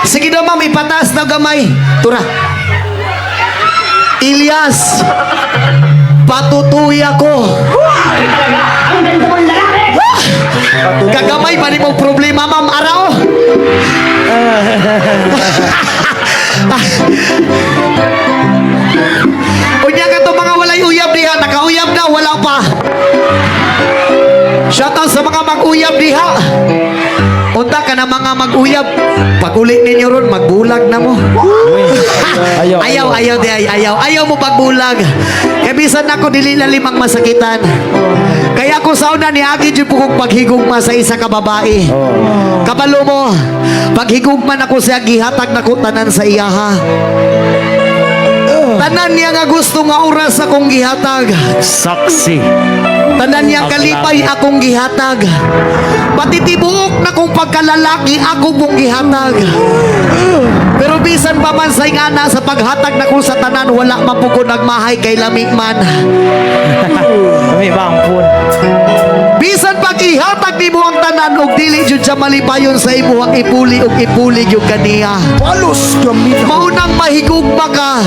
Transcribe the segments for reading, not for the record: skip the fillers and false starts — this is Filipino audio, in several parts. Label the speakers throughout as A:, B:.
A: Sige daw ma'am, ipataas na gamay. Tura. Ilyas, patutuy ako. Kagamay ba ni mong problema ma'am araw? Unya ka to mga walay uyab diha, nakauyab na, wala pa. Shoutout sa mga mag-uyab diha. Unta ka na mga mag-uyab. Pag uli ninyo ron, magbulag na mo. Ayaw mo pagbulag. Kaya bisan ako dili na limang masakitan. Kaya ako sauna ni Agi dyan po kong paghigugma sa isa ka babae. Kabalo mo, paghigugman ako siya, gihatag na ko tanan sa iyaha. Tanan niya nga gusto nga oras akong gihatag.
B: Saksi.
A: Tanan niya kalipay akong gihatag. Pati tibuok na kong pagkalalaki ako mong gihatag. Pero bisan pa man sa ingana sa paghatag na ko sa tanan, wala mapugod nagmahay kay lamig man.
B: May bangpon.
A: Bisan pag ihatag ni mo ang tanan og dili jud siya malipayon sa imuhang ipuli og ipuli yung kaniya.
C: Palos gamit.
A: Maunang mahigugma ka,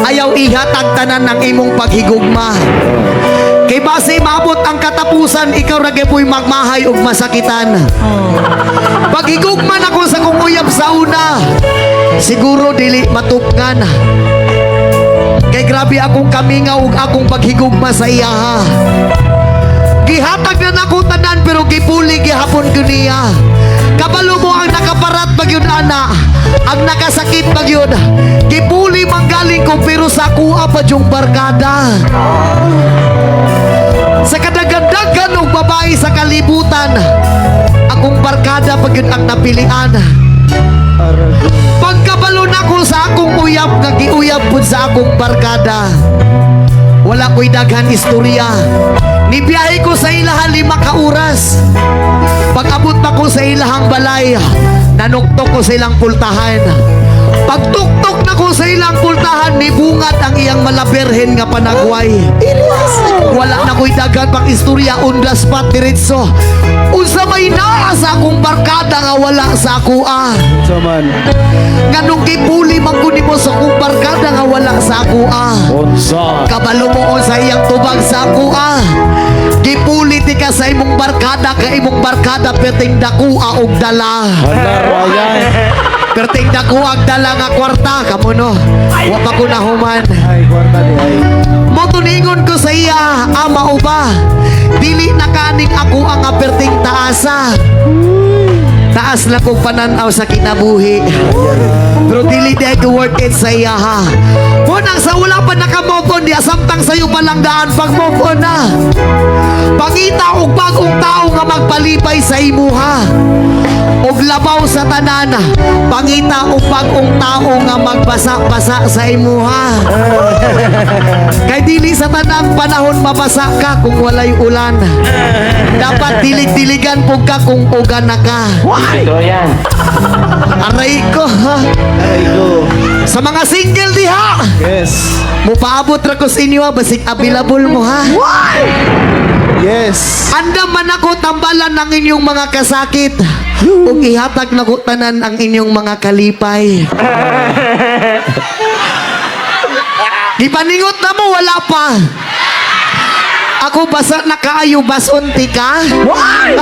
A: ayaw ihatag tanan ng imong paghigugma. Kay base maabot ang katapusan, ikaw ra gyud magmahay og masakitan. Paghigugman ako sa kong uyab sa una, siguro dili matupngan. Kay grabe akong kamingaw ug akong paghigugma sa iyaha. Gihatag na nako tanan pero gipuli gihapon ko niya. Kabalo mo ang nakaparat bagyod ana, ang nakasakit bagyod. Gipuli manggaling ko pero sa kuha pa yung barkada. Sa kadagdagan og babae sa kalibutan, akong barkada bagyod ang napilian. Pagkabalo na ko sa akong uyab, nga giuyab pud sa akong barkada. Wala ko'y daghan istorya. Nibiyahe ko sa ilahan 5 ka oras. Pag-abot na ko sa ilahang balay, nanuktok ko sa ilang pultahan. Pagtuktok na ko sa ilang pultahan, nibungat ang iyang malaberhen nga panagway. Wala na ko'y daghan pang istorya, on the spot diretso. Unsa may naa sa akong barkada nga wala sa ako
C: Saman.
A: Nganong gipuli man ko nimo sa akong barkada nga wala sa ako
B: Onsa.
A: Kabalo mo sa iyang tubag sa ako Gipuli ti ka sa imong barkada, ka imong barkada perting dakua og dala.
B: Ryan.
A: Perting dakua og dala nga kwarta kamo no. Wa pa ko nahuman.
C: Ay, kwarta di ay.
A: Motuningon ko sa iya, ama o ba? Dili na kaning ako ang aperting taasa. Taas na kong pananaw sa kinabuhi. Pero dili di ko worth it sa iya ha. Munang sa wala pa naka-move on, di asamtang sa'yo palang daan pag move on na. Pangita og bagong tao nga magpalipay sa imuha. Og labaw sa tanan. Pangita og bagong tao nga magbasa-basa sa imuha. Kay dili sa tanang panahon mabasa ka kung walay ulan. Dapat dilig-diligan po ka kung ugan na ka.
B: Ito yan.
A: Aray ko ha.
C: Ay, go.
A: Sa mga single diha,
C: Yes.
A: mupaabot ra ko sa inyo ha, basig available mo ha.
C: Yes.
A: Anda man ako tambalan ng inyong mga kasakit. Ug ihatag na ko tanan ang inyong mga kalipay. Gipaningot na mo, wala pa. Ako basa na kaayo, basunti ka?
C: Ay.